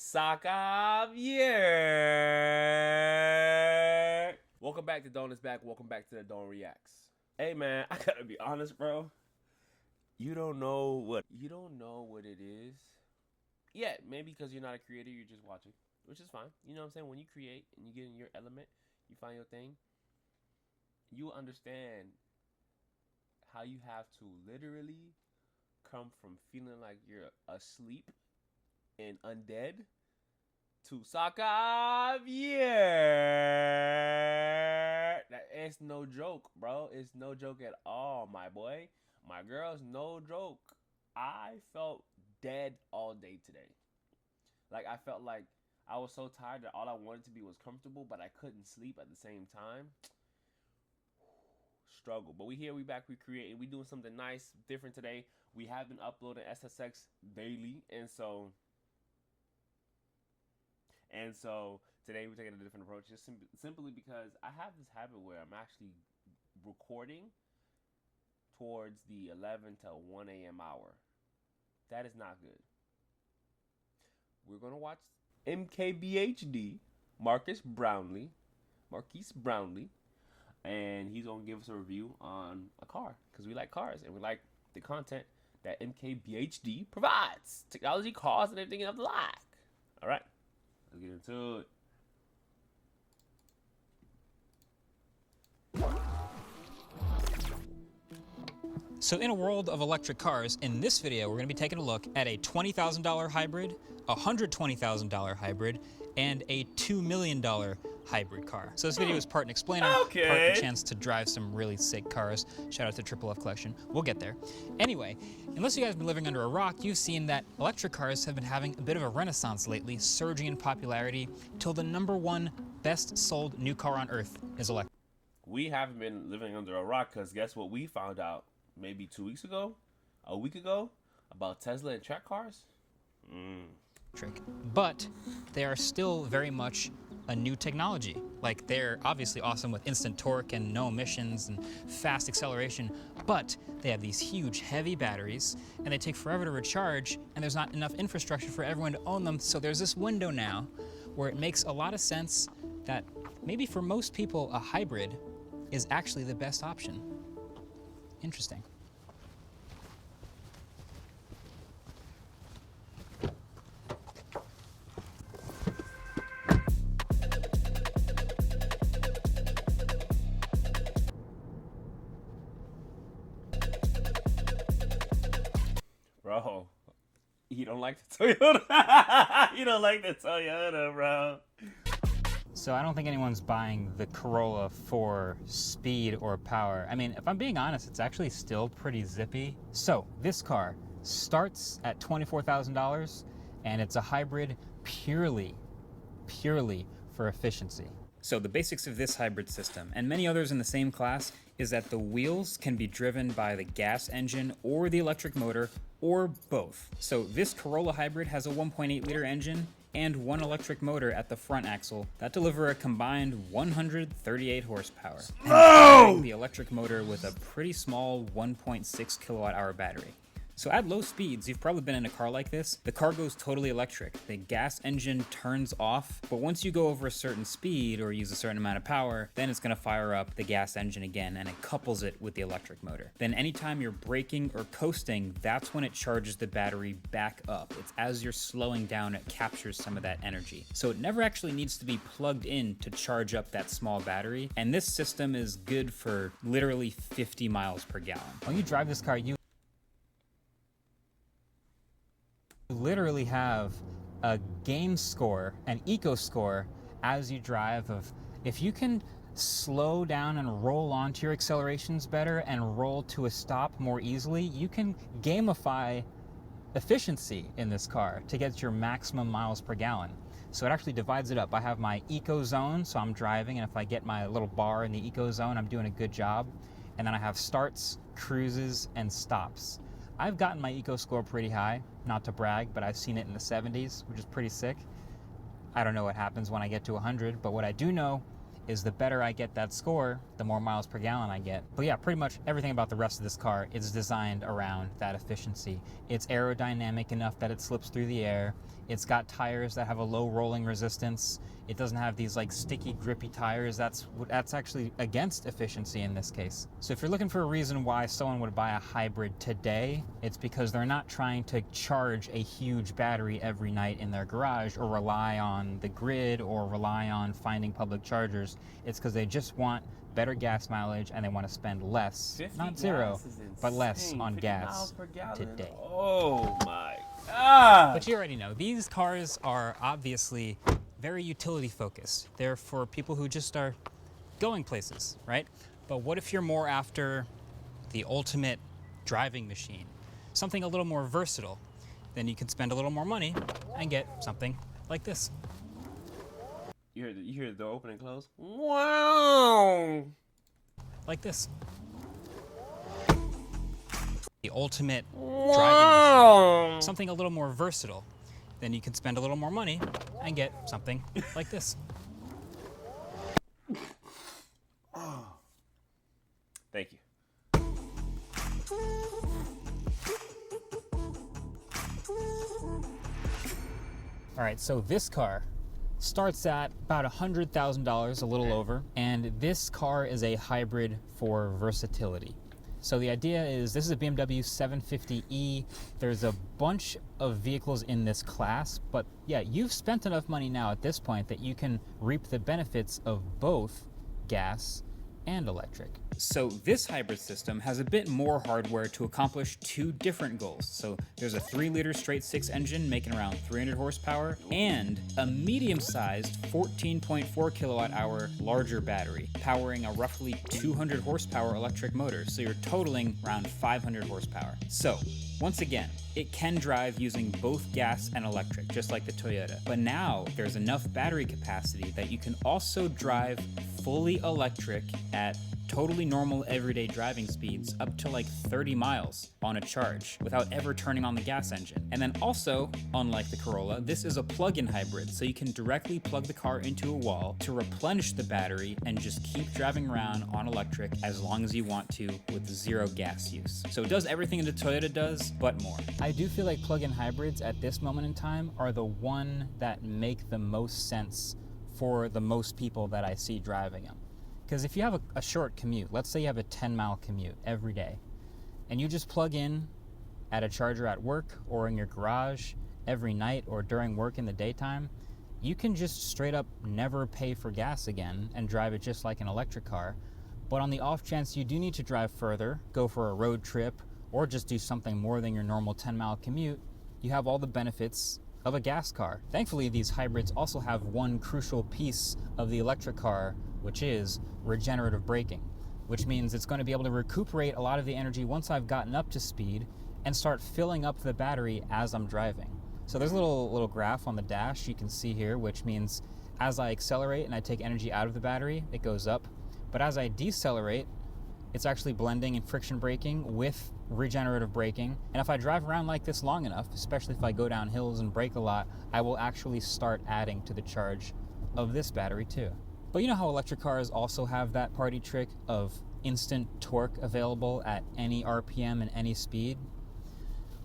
Sakap, yeah. Welcome back to Don is Back. Welcome back to the Don Reacts. Hey man, I gotta be honest, bro. You don't know what it is. Yeah, maybe because you're not a creator, you're just watching, which is fine. You know what I'm saying? When you create and you get in your element, you find your thing. You understand how you have to literally come from feeling like you're asleep and undead to Sakap, yeah. That it's no joke, bro. It's no joke at all, my boy. My girl's no joke. I felt dead all day today. Like I felt like I was so tired that all I wanted to be was comfortable, but I couldn't sleep at the same time. Struggle. But we here, we back, we creating, we doing something nice, different today. We have been uploading SSX daily, and so today we're taking a different approach, just simply because I have this habit where I'm actually recording towards the 11 to 1 a.m. hour. That is not good. We're gonna watch MKBHD, Marquise Brownlee, and he's gonna give us a review on a car because we like cars and we like the content that MKBHD provides. Technology, cars, and everything of the like. All right, let's get into it. So in a world of electric cars, in this video, we're going to be taking a look at a $20,000 hybrid, a $120,000 hybrid, and a $2 million hybrid car. So this video is part an explainer, part a chance to drive some really sick cars. Shout out to Triple F Collection. We'll get there. Anyway, unless you guys have been living under a rock, you've seen that electric cars have been having a bit of a renaissance lately, surging in popularity till the #1 best sold new car on earth is electric. We haven't been living under a rock because guess what we found out maybe 2 weeks ago, a week ago, about Tesla and track cars? But they are still very much a new technology. Like, they're obviously awesome with instant torque and no emissions and fast acceleration, but they have these huge heavy batteries and they take forever to recharge, and there's not enough infrastructure for everyone to own them. So there's this window now where it makes a lot of sense that maybe for most people a hybrid is actually the best option. Interesting. Bro, you don't like the Toyota. You don't like the Toyota, bro. So I don't think anyone's buying the Corolla for speed or power. I mean, if I'm being honest, it's actually still pretty zippy. So this car starts at $24,000 and it's a hybrid purely for efficiency. So the basics of this hybrid system, and many others in the same class, is that the wheels can be driven by the gas engine or the electric motor, or both. So this Corolla hybrid has a 1.8 liter engine and one electric motor at the front axle that deliver a combined 138 horsepower. And the electric motor with a pretty small 1.6 kilowatt hour battery. So at low speeds, you've probably been in a car like this, the car goes totally electric. The gas engine turns off, but once you go over a certain speed or use a certain amount of power, then it's gonna fire up the gas engine again and it couples it with the electric motor. Then anytime you're braking or coasting, that's when it charges the battery back up. It's as you're slowing down, it captures some of that energy. So it never actually needs to be plugged in to charge up that small battery. And this system is good for literally 50 miles per gallon. When you drive this car, you literally have a game score, an eco score as you drive of if you can slow down and roll onto your accelerations better and roll to a stop more easily, you can gamify efficiency in this car to get your maximum miles per gallon. So it actually divides it up. I have my eco zone, so I'm driving, and if I get my little bar in the eco zone, I'm doing a good job. And then I have starts, cruises, and stops. I've gotten my eco score pretty high, not to brag, but I've seen it in the 70s, which is pretty sick. I don't know what happens when I get to 100, but what I do know is the better I get that score, the more miles per gallon I get. But yeah, pretty much everything about the rest of this car is designed around that efficiency. It's aerodynamic enough that it slips through the air. It's got tires that have a low rolling resistance. It doesn't have these like sticky, grippy tires. That's actually against efficiency in this case. So if you're looking for a reason why someone would buy a hybrid today, it's because they're not trying to charge a huge battery every night in their garage or rely on the grid or rely on finding public chargers. It's because they just want better gas mileage and they want to spend less, not zero, but less on gas today. Oh my God. But you already know, these cars are obviously very utility focused. They're for people who just are going places, right? But what if you're more after the ultimate driving machine? Something a little more versatile. Then you can spend a little more money and get something like this. You hear the door open and close? Wow! Like this. The ultimate driving machine. Something a little more versatile. Then you can spend a little more money and get something like this. Thank you. All right, so this car starts at about $100,000, a little over, and this car is a hybrid for versatility. So the idea is this is a BMW 750e. There's a bunch of vehicles in this class, but yeah, you've spent enough money now at this point that you can reap the benefits of both gas and electric. So this hybrid system has a bit more hardware to accomplish two different goals. So there's a 3-liter straight 6 engine making around 300 horsepower and a medium-sized 14.4 kilowatt hour larger battery powering a roughly 200 horsepower electric motor. So you're totaling around 500 horsepower. So once again, it can drive using both gas and electric, just like the Toyota. But now there's enough battery capacity that you can also drive fully electric at totally normal everyday driving speeds up to like 30 miles on a charge without ever turning on the gas engine. And then also, unlike the Corolla, this is a plug-in hybrid, so you can directly plug the car into a wall to replenish the battery and just keep driving around on electric as long as you want to with zero gas use. So it does everything the Toyota does, but more. I do feel like plug-in hybrids at this moment in time are the one that make the most sense for the most people that I see driving them. Because if you have a short commute, let's say you have a 10-mile commute every day, and you just plug in at a charger at work or in your garage every night or during work in the daytime, you can just straight up never pay for gas again and drive it just like an electric car. But on the off chance you do need to drive further, go for a road trip, or just do something more than your normal 10-mile commute, you have all the benefits of a gas car. Thankfully, these hybrids also have one crucial piece of the electric car, which is regenerative braking, which means it's going to be able to recuperate a lot of the energy once I've gotten up to speed and start filling up the battery as I'm driving. So there's a little graph on the dash you can see here, which means as I accelerate and I take energy out of the battery, it goes up. But as I decelerate, it's actually blending and friction braking with regenerative braking. And if I drive around like this long enough, especially if I go down hills and brake a lot, I will actually start adding to the charge of this battery too. But you know how electric cars also have that party trick of instant torque available at any RPM and any speed?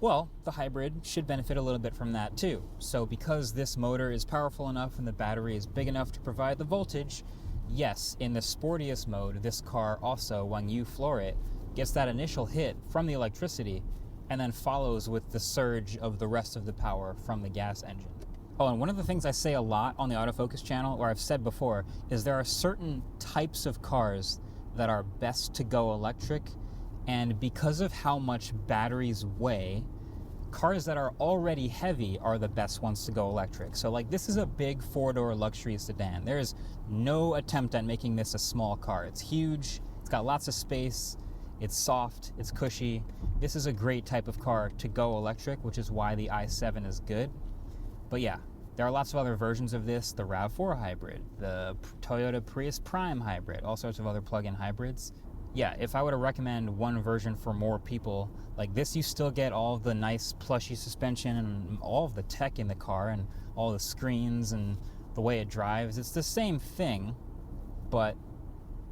Well, the hybrid should benefit a little bit from that too. So because this motor is powerful enough and the battery is big enough to provide the voltage, yes, in the sportiest mode, this car also, when you floor it, gets that initial hit from the electricity and then follows with the surge of the rest of the power from the gas engine. Oh, and one of the things I say a lot on the Autofocus channel, or I've said before, is there are certain types of cars that are best to go electric, and because of how much batteries weigh, cars that are already heavy are the best ones to go electric. So like this is a big 4-door luxury sedan. There is no attempt at making this a small car. It's huge, it's got lots of space, it's soft, it's cushy. This is a great type of car to go electric, which is why the i7 is good. But yeah, there are lots of other versions of this, the RAV4 hybrid, the Toyota Prius Prime hybrid, all sorts of other plug-in hybrids. Yeah, if I were to recommend one version for more people, like this, you still get all of the nice plushy suspension and all of the tech in the car and all the screens and the way it drives. It's the same thing, but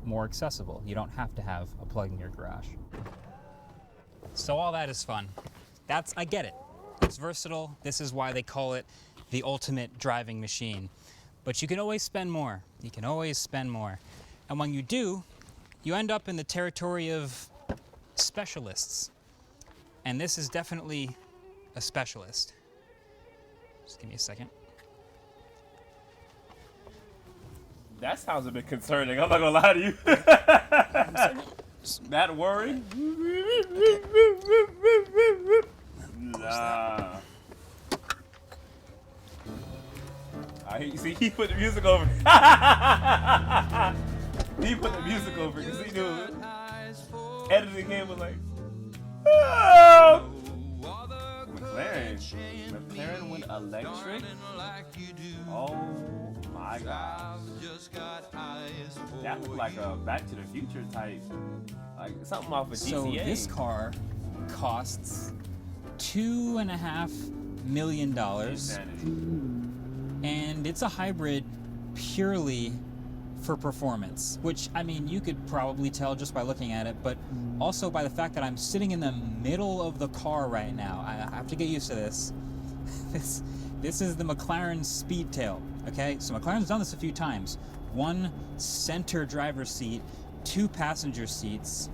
more accessible. You don't have to have a plug in your garage. So all that is fun. I get it. It's versatile. This is why they call it the ultimate driving machine. But you can always spend more. You can always spend more. And when you do, you end up in the territory of specialists. And this is definitely a specialist. Just give me a second. That sounds a bit concerning. I'm not gonna lie to you. That worry? Nah. See, he put the music over. He put the music over because he knew it. Editing him was like, oh! McLaren went electric. Oh my god. That looked like a Back to the Future type, like something off of GTA. So this car costs $2.5 million, and it's a hybrid purely for performance, which, I mean, you could probably tell just by looking at it, but also by the fact that I'm sitting in the middle of the car right now. I have to get used to this. This is the McLaren Speedtail, okay? So McLaren's done this a few times. One center driver's seat, 2 passenger seats,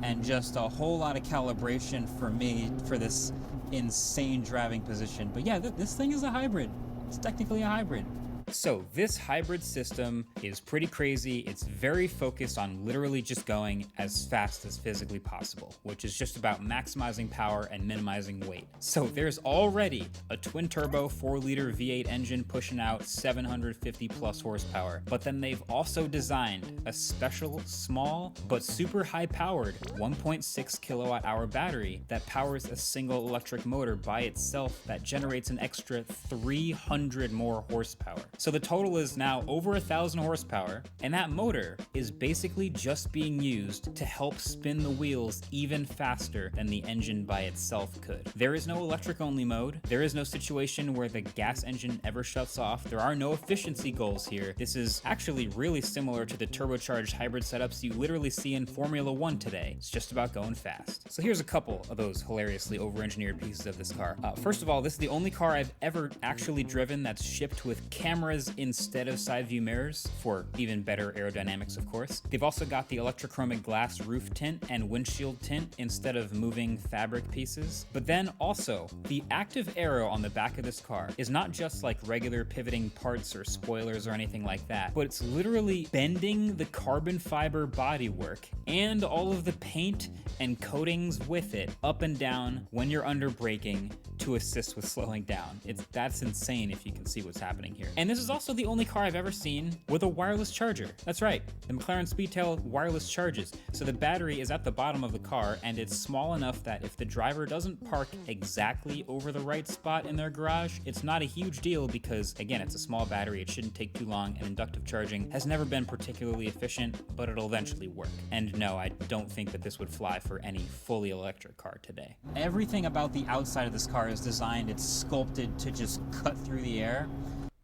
and just a whole lot of calibration for me for this insane driving position. But yeah, this thing is a hybrid. It's technically a hybrid. So this hybrid system is pretty crazy. It's very focused on literally just going as fast as physically possible, which is just about maximizing power and minimizing weight. So there's already a twin turbo 4-liter V8 engine pushing out 750 plus horsepower, but then they've also designed a special small but super high powered 1.6 kilowatt hour battery that powers a single electric motor by itself that generates an extra 300 more horsepower. So the total is now over 1,000 horsepower, and that motor is basically just being used to help spin the wheels even faster than the engine by itself could. There is no electric only mode. There is no situation where the gas engine ever shuts off. There are no efficiency goals here. This is actually really similar to the turbocharged hybrid setups you literally see in Formula One today. It's just about going fast. So here's a couple of those hilariously over-engineered pieces of this car. First of all, this is the only car I've ever actually driven that's shipped with cameras instead of side view mirrors for even better aerodynamics, of course. They've also got the electrochromic glass roof tint and windshield tint instead of moving fabric pieces. But then also, the active aero on the back of this car is not just like regular pivoting parts or spoilers or anything like that, but it's literally bending the carbon fiber bodywork and all of the paint and coatings with it up and down when you're under braking to assist with slowing down. That's insane if you can see what's happening here. And this is also the only car I've ever seen with a wireless charger. That's right, the McLaren Speedtail wireless charges. So the battery is at the bottom of the car, and it's small enough that if the driver doesn't park exactly over the right spot in their garage, it's not a huge deal because, again, it's a small battery, it shouldn't take too long, and inductive charging has never been particularly efficient, but it'll eventually work. And no, I don't think that this would fly for any fully electric car today. Everything about the outside of this car is designed, it's sculpted to just cut through the air.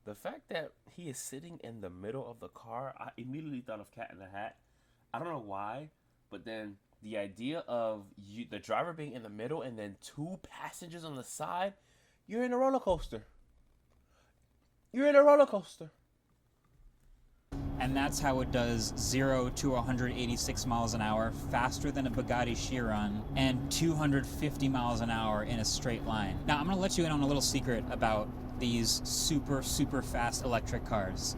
The fact that he is sitting in the middle of the car, I immediately thought of Cat in the Hat. I don't know why, but then the idea of the driver being in the middle and then 2 passengers on the side, you're in a roller coaster. You're in a roller coaster. And that's how it does 0 to 186 miles an hour faster than a Bugatti Chiron and 250 miles an hour in a straight line. Now, I'm going to let you in on a little secret about these super fast electric cars.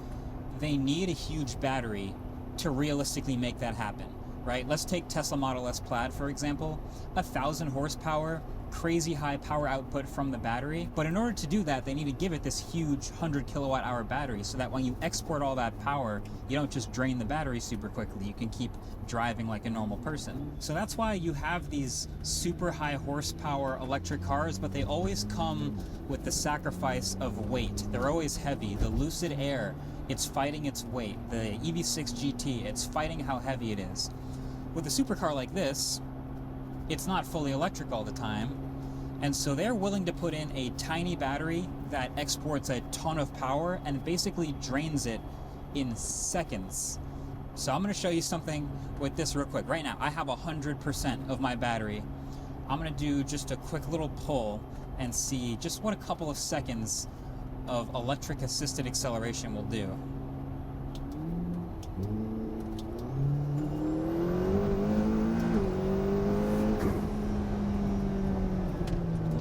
They need a huge battery to realistically make that happen, right? Let's take Tesla Model S Plaid, for example. 1,000 horsepower, crazy high power output from the battery. But in order to do that, they need to give it this huge 100 kilowatt hour battery so that when you export all that power, you don't just drain the battery super quickly. You can keep driving like a normal person. So that's why you have these super high horsepower electric cars, but they always come with the sacrifice of weight. They're always heavy. The Lucid Air, it's fighting its weight. The EV6 GT, it's fighting how heavy it is. With a supercar like this, it's not fully electric all the time, and so they're willing to put in a tiny battery that exports a ton of power and basically drains it in seconds. So I'm going to show you something with this real quick. Right now, I have 100% of my battery. I'm going to do just a quick little pull and see just what a couple of seconds of electric assisted acceleration will do.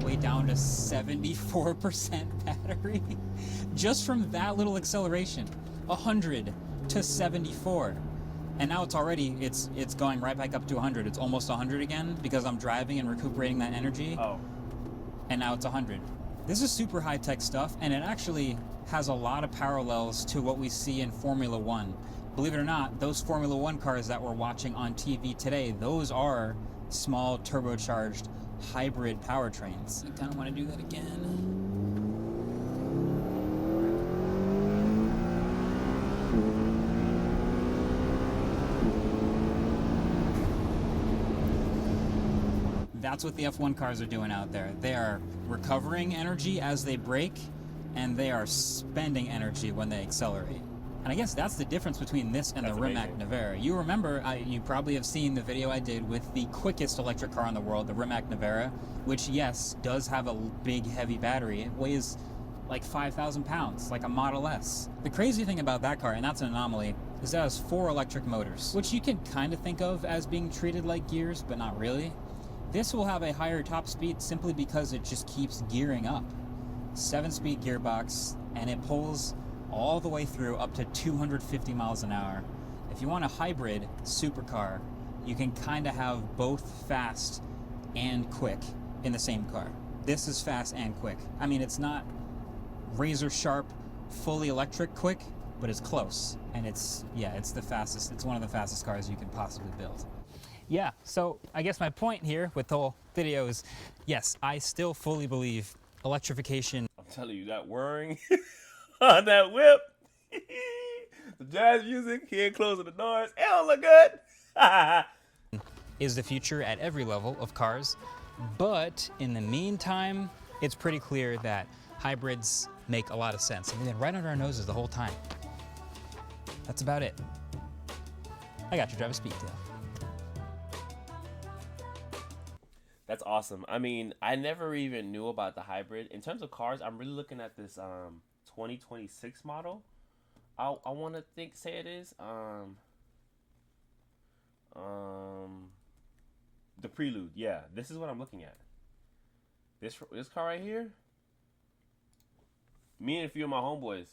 Way down to 74% battery. Just from that little acceleration. 100 to 74. And now it's already, it's going right back up to 100. It's almost 100 again because I'm driving and recuperating that energy. Oh. And now it's 100. This is super high-tech stuff, and it actually has a lot of parallels to what we see in Formula One. Believe it or not, those Formula One cars that we're watching on TV today, those are small turbocharged hybrid powertrains. I kind of want to do that again. That's what the F1 cars are doing out there. They are recovering energy as they brake, and they are spending energy when they accelerate. And I guess that's the difference between this and the Rimac Nevera. You remember, you probably have seen the video I did with the quickest electric car in the world, the Rimac Nevera, which, yes, does have a big, heavy battery. It weighs like 5,000 pounds, like a Model S. The crazy thing about that car, and that's an anomaly, is that it has 4 electric motors, which you can kind of think of as being treated like gears, but not really. This will have a higher top speed simply because it just keeps gearing up. 7-speed gearbox, and it pulls all the way through up to 250 miles an hour. If you want a hybrid supercar, you can kind of have both fast and quick in the same car. This is fast and quick. I mean, it's not razor sharp, fully electric quick, but it's close. And it's the fastest. It's one of the fastest cars you can possibly build. Yeah, so I guess my point here with the whole video is, yes, I still fully believe electrification. I'm telling you, that whirring on that whip, the jazz music, here closing the doors, it don't look good. Is the future at every level of cars, but in the meantime, it's pretty clear that hybrids make a lot of sense. And they've been right under our noses the whole time. That's about it. I got your driver speed deal. That's awesome. I mean, I never even knew about the hybrid. In terms of cars, I'm really looking at this 2026 model. I want to say it is the Prelude. Yeah, this is what I'm looking at. This car right here. Me and a few of my homeboys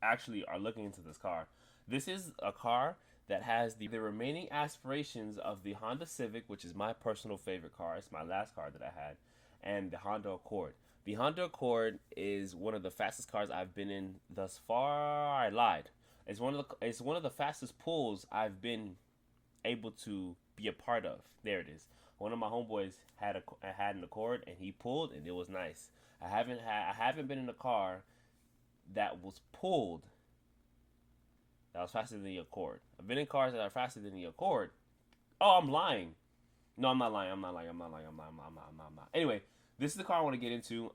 actually are looking into this car. This is a car that has the remaining aspirations of the Honda Civic, which is my personal favorite car. It's my last car that I had, and the Honda Accord. The Honda Accord is one of the fastest cars I've been in thus far. I lied. It's one of the fastest pulls I've been able to be a part of. There it is. One of my homeboys had an Accord, and he pulled, and it was nice. I haven't been in a car that was pulled that was faster than the Accord. I've been in cars that are faster than the Accord. Oh, I'm lying. No, I'm not lying. I'm not. Anyway, this is the car I want to get into.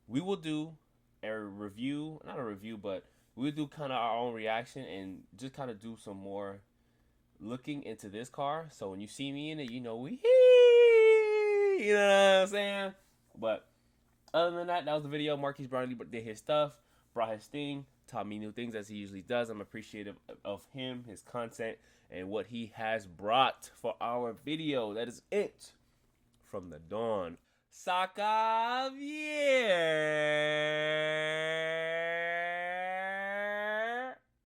We will do a review, not a review, but we'll do kind of our own reaction and just kind of do some more looking into this car. So when you see me in it, you know you know what I'm saying? But other than that, that was the video. Marquise Brownlee did his stuff, brought his thing, taught me new things as he usually does. I'm appreciative of him, his content, and what he has brought for our video. That is it from the dawn. Sakap, yeah.